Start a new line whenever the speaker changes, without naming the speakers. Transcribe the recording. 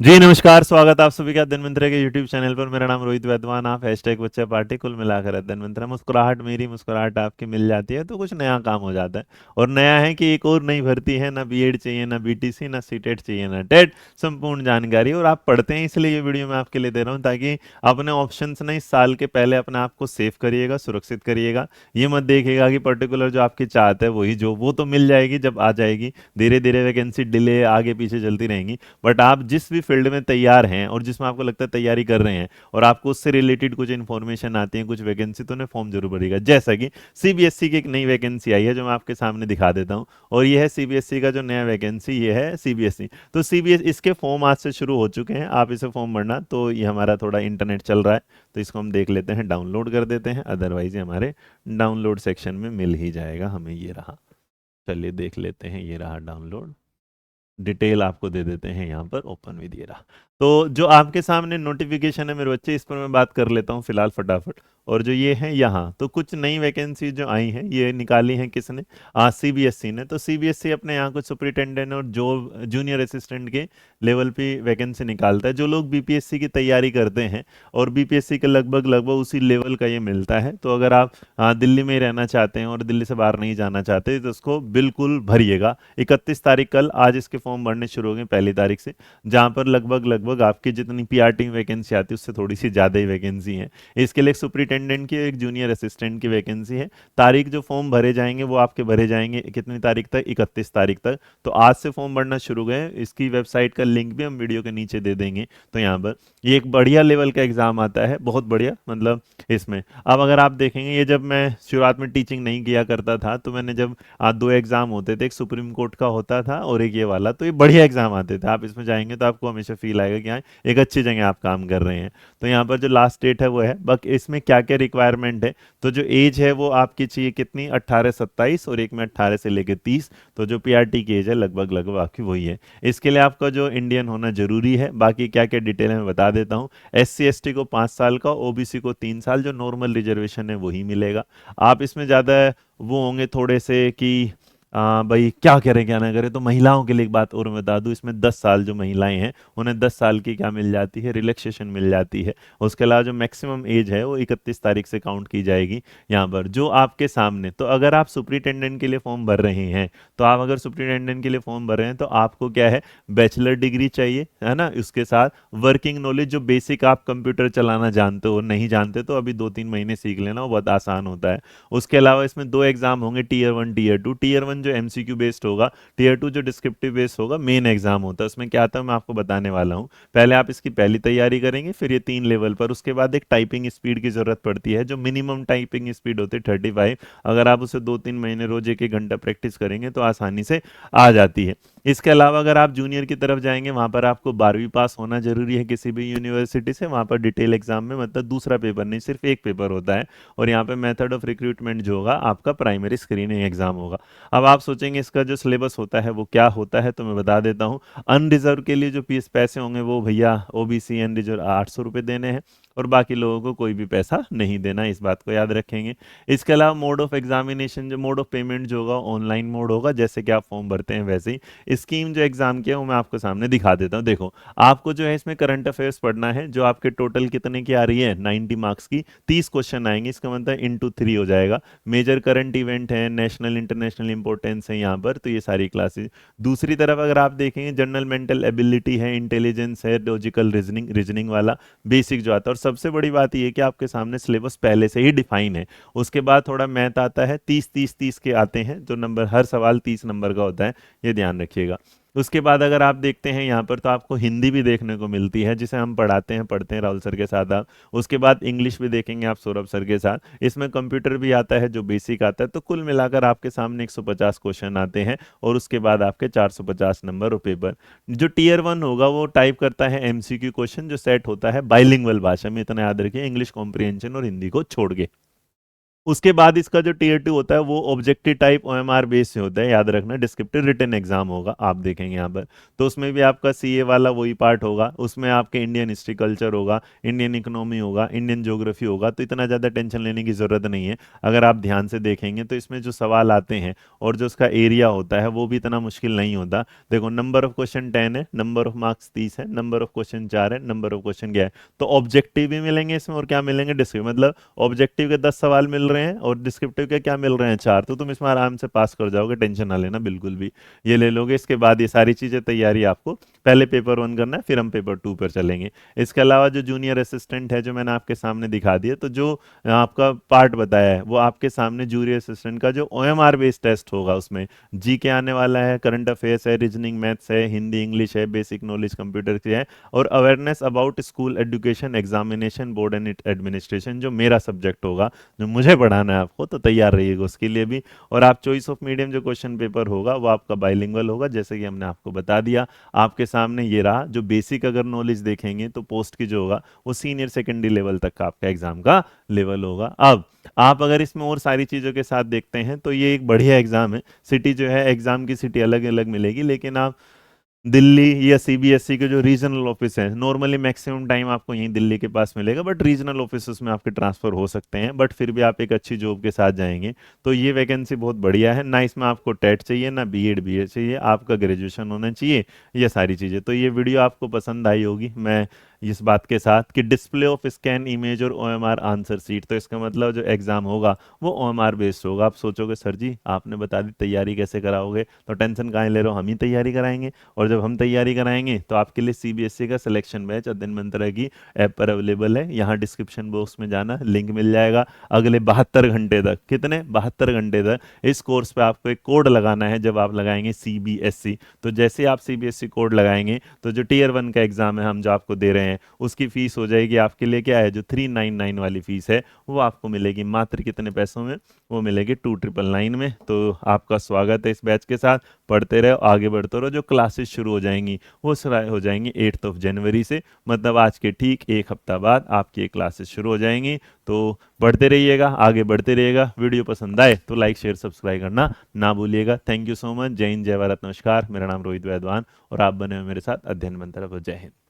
जी नमस्कार, स्वागत आप सभी का धन्वंतरि के यूट्यूब चैनल पर। मेरा नाम रोहित वैद्वान, आप हैशटैग बच्चा पार्टी कुल मिलाकर है धन्वंतरि। मुस्कुराहट मेरी मुस्कुराहट आपकी मिल जाती है तो कुछ नया काम हो जाता है। और नया है कि एक और नई भर्ती है, ना बीएड चाहिए, ना बीटीसी, ना सीटेट चाहिए, ना टेट। संपूर्ण जानकारी और आप पढ़ते हैं, इसलिए ये वीडियो मैं आपके लिए दे रहा हूँ ताकि अपने ऑप्शंस ना इस साल के पहले अपने आप को सेव करिएगा, सुरक्षित करिएगा। ये मत देखिएगा कि पर्टिकुलर जो आपकी चाहत है वही जो वो तो मिल जाएगी जब आ जाएगी। धीरे धीरे वैकेंसी डिले आगे पीछे चलती रहेंगी। बट आप जिस भी फील्ड में तैयार हैं और जिसमें आपको लगता है तैयारी कर रहे हैं और आपको उससे रिलेटेड कुछ इन्फॉर्मेशन आती है, कुछ वैकेंसी, तो उन्हें फॉर्म जरूर भरिएगा। जैसा कि सीबीएसई की एक नई वैकेंसी आई है जो मैं आपके सामने दिखा देता हूँ। और ये है सीबीएसई का जो नया वैकेंसी, ये है सीबीएसई। तो सीबीएस इसके फॉर्म आज से शुरू हो चुके हैं, आप इसे फॉर्म भरना। तो ये हमारा थोड़ा इंटरनेट चल रहा है तो इसको हम देख लेते हैं, डाउनलोड कर देते हैं। अदरवाइज ये हमारे डाउनलोड सेक्शन में मिल ही जाएगा हमें। ये रहा, चलिए देख लेते हैं। ये रहा डाउनलोड, डिटेल आपको दे देते हैं यहाँ पर, ओपन विद। ये रहा। तो जो आपके सामने नोटिफिकेशन है मेरे बच्चे, इस पर मैं बात कर लेता हूँ फिलहाल फटाफट। और जो ये है यहाँ, तो कुछ नई वैकेंसी जो आई हैं ये निकाली हैं किसने? सीबीएसई ने। तो सीबीएसई अपने यहाँ कुछ सुपरिटेंडेंट और जो जूनियर असिस्टेंट के लेवल पे वैकेंसी निकालता है। जो लोग बीपीएससी की तैयारी करते हैं और बीपीएससी के लगभग लगभग उसी लेवल का ये मिलता है। तो अगर आप दिल्ली में ही रहना चाहते हैं और दिल्ली से बाहर नहीं जाना चाहते तो उसको बिल्कुल भरिएगा। 31 तारीख, कल, आज इसके फॉर्म भरने शुरू हो गए 1 तारीख से। जहां पर लगभग लगभग आपकी जितनी पीआरटी वैकेंसी आती है उससे थोड़ी सी ज़्यादा ही वैकेंसी है। इसके लिए एक सुपरिटेंडेंट की, एक जूनियर असिस्टेंट की वैकेंसी है। तारीख जो फॉर्म भरे जाएंगे वो आपके भरे जाएंगे कितनी तारीख तक? 31 तारीख तक। तो आज से फॉर्म भरना शुरू गए। इसकी वेबसाइट का लिंक भी हम वीडियो के नीचे दे देंगे। तो यहाँ पर ये एक बढ़िया लेवल का एग्जाम आता है, बहुत बढ़िया। मतलब इसमें अब अगर आप देखेंगे, ये जब मैं शुरुआत में टीचिंग नहीं किया करता था तो मैंने जब दो एग्जाम होते थे, एक सुप्रीम कोर्ट का होता था और एक ये वाला, तो ये बढ़िया एग्जाम आते थे। आप इसमें जाएंगे तो आपको हमेशा फील आएगा कि हाँ, एक अच्छी जगह आप काम कर रहे हैं। तो यहाँ पर जो लास्ट डेट है वो है, बट इसमें क्या क्या रिक्वायरमेंट है? तो जो एज है वो आपकी चाहिए कितनी? 18 से 27, और एक में 18 से लेकर 30। तो जो पीआरटी की एज है लगभग लगभग आपकी वही है। इसके लिए आपका जो इंडियन होना जरूरी है। बाकी क्या क्या डिटेल है मैं बता देता हूँ। एससी एसटी को 5 साल का, ओबीसी को 3 साल, जो नॉर्मल रिजर्वेशन है वही मिलेगा। आप इसमें ज़्यादा वो होंगे थोड़े से कि भाई क्या करें क्या ना करें। तो महिलाओं के लिए एक बात और मैं बता दूं, इसमें 10 साल जो महिलाएं हैं उन्हें 10 साल की क्या मिल जाती है? रिलैक्सेशन मिल जाती है। उसके अलावा जो मैक्सिमम एज है वो 31 तारीख से काउंट की जाएगी। यहाँ पर जो आपके सामने, तो अगर आप सुपरिटेंडेंट के लिए फॉर्म भर रहे हैं, तो आप अगर सुपरिटेंडेंट के लिए फॉर्म भर रहे हैं तो आपको क्या है? बैचलर डिग्री चाहिए, है ना। उसके साथ वर्किंग नॉलेज, जो बेसिक आप कंप्यूटर चलाना जानते हो, नहीं जानते तो अभी 2-3 महीने सीख लेना, वो बहुत आसान होता है। उसके अलावा इसमें दो एग्जाम होंगे, टीयर 1 टीयर 2। टीयर 1 जो एमसीक्यू बेस्ड होगा, टीयर 2 जो डिस्क्रिप्टिव बेस्ड होगा, मेन एग्जाम होता है। उसमें क्या आता है मैं आपको बताने वाला हूँ। पहले आप इसकी पहली तैयारी करेंगे, फिर ये 3 लेवल पर। उसके बाद एक टाइपिंग स्पीड की जरूरत पड़ती है, जो मिनिमम टाइपिंग स्पीड होती है 35। अगर आप उसे 2-3 महीने रोज 1-1 घंटा प्रैक्टिस करेंगे तो आसानी से आ जाती है। इसके अलावा अगर आप जूनियर की तरफ जाएंगे, वहां पर आपको 12वीं पास होना जरूरी है किसी भी यूनिवर्सिटी से। वहां पर डिटेल एग्जाम में, मतलब दूसरा पेपर नहीं, सिर्फ एक पेपर होता है। और यहाँ पे मेथड ऑफ रिक्रूटमेंट जो होगा आपका प्राइमरी स्क्रीनिंग एग्जाम होगा। अब आप सोचेंगे इसका जो सिलेबस होता है वो क्या होता है, तो मैं बता देता हूँ। अनरिजर्व के लिए जो फीस पैसे होंगे वो भैया ओबीसी अनरिजर्व 800 रुपये देने हैं, और बाकी लोगों को कोई भी पैसा नहीं देना, इस बात को याद रखेंगे। इसके अलावा मोड ऑफ एग्जामिनेशन, जो मोड ऑफ पेमेंट जो होगा ऑनलाइन मोड होगा, जैसे कि आप फॉर्म भरते हैं वैसे ही। स्कीम जो एग्जाम की है वो मैं आपको सामने दिखा देता हूँ। देखो, आपको जो है इसमें करंट अफेयर्स पढ़ना है, जो आपके टोटल कितने की आ रही है? 90 मार्क्स की 30 क्वेश्चन आएंगे। इसका मतलब *3 हो जाएगा। मेजर करंट इवेंट है, नेशनल इंटरनेशनल इंपॉर्टेंस है यहाँ पर, तो ये सारी क्लासेस। दूसरी तरफ अगर आप देखेंगे, जनरल मेंटल एबिलिटी है, इंटेलिजेंस है, लॉजिकल रीजनिंग, रीजनिंग वाला बेसिक जो आता है। और सबसे बड़ी बात ये है कि आपके सामने सिलेबस पहले से ही डिफाइन है। उसके बाद थोड़ा मैथ आता है, 30-30-30 के आते हैं, जो नंबर, हर सवाल 30 नंबर का होता है, ये ध्यान रखिएगा। उसके बाद अगर आप देखते हैं यहाँ पर, तो आपको हिंदी भी देखने को मिलती है, जिसे हम पढ़ते हैं राहुल सर के साथ आप। उसके बाद इंग्लिश भी देखेंगे आप सौरभ सर के साथ। इसमें कंप्यूटर भी आता है, जो बेसिक आता है। तो कुल मिलाकर आपके सामने 150 क्वेश्चन आते हैं, और उसके बाद आपके 450 नंबर और पेपर। जो टीयर 1 होगा वो टाइप करता है एमसीक्यू क्वेश्चन, जो सेट होता है बाइलिंगुअल भाषा में, इतना याद रखिए, इंग्लिश कॉम्प्रिहेंशन और हिंदी को छोड़ के। उसके बाद इसका जो टीयर 2 होता है वो ऑब्जेक्टिव टाइप ओएमआर बेस से होता है, याद रखना। डिस्क्रिप्टिव रिटन एग्जाम होगा, आप देखेंगे यहाँ पर। तो उसमें भी आपका सीए वाला वही पार्ट होगा, उसमें आपके इंडियन हिस्ट्री कल्चर होगा, इंडियन इकोनॉमी होगा, इंडियन ज्योग्राफी होगा। तो इतना ज़्यादा टेंशन लेने की ज़रूरत नहीं है। अगर आप ध्यान से देखेंगे तो इसमें जो सवाल आते हैं और जो उसका एरिया होता है वो भी इतना मुश्किल नहीं होता। देखो, नंबर ऑफ क्वेश्चन 10 है, नंबर ऑफ मार्क्स 30 है, नंबर ऑफ क्वेश्चन 4 है, नंबर ऑफ क्वेश्चन क्या है। तो ऑब्जेक्टिव भी मिलेंगे इसमें और क्या मिलेंगे, डिस्क्रिप्टिव। मतलब ऑब्जेक्टिव के 10 सवाल मिल रहे हैं और डिस्क्रिप्टिव के क्या मिल रहे हैं, 4। तो तुम इसमें आराम से पास कर जाओगे, टेंशन ना लेना बिल्कुल भी। ये ले लोगे, इसके बाद ये सारी चीज़ें तैयारी आपको पहले पेपर 1 करना है, फिर हम पेपर 2 पर चलेंगे। इसके अलावा जो जूनियर असिस्टेंट है जो मैंने आपके सामने दिखा दिया, तो जो आपका पार्ट बताया है वो आपके सामने जूनियर असिस्टेंट का जो ओएमआर बेस्ड टेस्ट होगा, उसमें जी के आने वाला है, करंट अफेयर्स है, रीजनिंग मैथ्स है, हिंदी इंग्लिश है, बेसिक नॉलेज कंप्यूटर की है, और awareness about school education examination board and administration जो मेरा सब्जेक्ट होगा, जो मुझे पढ़ाना है आपको। तो तैयार रहिएगा उसके लिए भी। और आप चॉइस ऑफ मीडियम जो क्वेश्चन पेपर होगा वो आपका बाइलिंगुअल होगा, जैसे कि हमने आपको बता दिया। आपके सामने ये रहा, जो बेसिक अगर नॉलेज देखेंगे तो पोस्ट की जो होगा वो सीनियर सेकेंडरी लेवल तक का आपका एग्जाम का लेवल होगा। अब आप अगर इसमें और सारी चीज़ों के साथ देखते हैं तो ये एक बढ़िया एग्जाम है। सिटी जो है, एग्जाम की सिटी अलग अलग मिलेगी, लेकिन आप दिल्ली या सीबीएसई के जो रीजनल ऑफिस है, नॉर्मली मैक्सिमम टाइम आपको यहीं दिल्ली के पास मिलेगा, बट रीजनल ऑफिस में आपके ट्रांसफर हो सकते हैं, बट फिर भी आप एक अच्छी जॉब के साथ जाएंगे। तो ये वैकेंसी बहुत बढ़िया है ना। इसमें आपको टेट चाहिए ना बीएड बीए चाहिए, आपका ग्रेजुएशन होना चाहिए, ये सारी चीज़ें। तो ये वीडियो आपको पसंद आई होगी, मैं इस बात के साथ कि डिस्प्ले ऑफ स्कैन इमेज और ओएमआर आंसर सीट, तो इसका मतलब जो एग्जाम होगा वो ओएमआर बेस्ड होगा। आप सोचोगे सर जी आपने बता दी, तैयारी कैसे कराओगे, तो टेंशन काहे ले रहे हो, हम ही तैयारी कराएंगे। और जब हम तैयारी कराएंगे तो आपके लिए सीबीएसई का सिलेक्शन बैच अध्ययन मंत्रा की ऐप पर अवेलेबल है। यहाँ डिस्क्रिप्शन बॉक्स में जाना, लिंक मिल जाएगा। अगले 72 घंटे तक, कितने 72 घंटे तक इस कोर्स पे आपको एक कोड लगाना है। जब आप लगाएंगे सीबीएसई, तो जैसे आप सीबीएसई कोड लगाएंगे तो जो टीयर 1 का एग्जाम है हम जो आपको दे रहे हैं उसकी फीस हो जाएगी आपके लिए क्या है, जो 399 वाली फीस है वो आपको मिलेगी मात्र कितने पैसों में, वो मिलेगी 2999 में। तो आपका स्वागत है इस बैच के साथ। पढ़ते रहो, आगे बढ़ते रहो। जो क्लासेस शुरू हो जाएंगी वो शुरू हो जाएंगी 8 जनवरी से, मतलब आज के ठीक एक हफ्ता बाद आपकी ये क्लासेस शुरू हो जाएंगी। तो बढ़ते रहिएगा, आगे बढ़ते रहिएगा। वीडियो पसंद आए तो लाइक शेयर सब्सक्राइब करना ना भूलिएगा। Thank you so much. जय हिंद, जय भारत, नमस्कार। मेरा नाम रोहित वैद्वान और आप बने हुए मेरे साथ अध्ययन मंत्र। जय हिंद।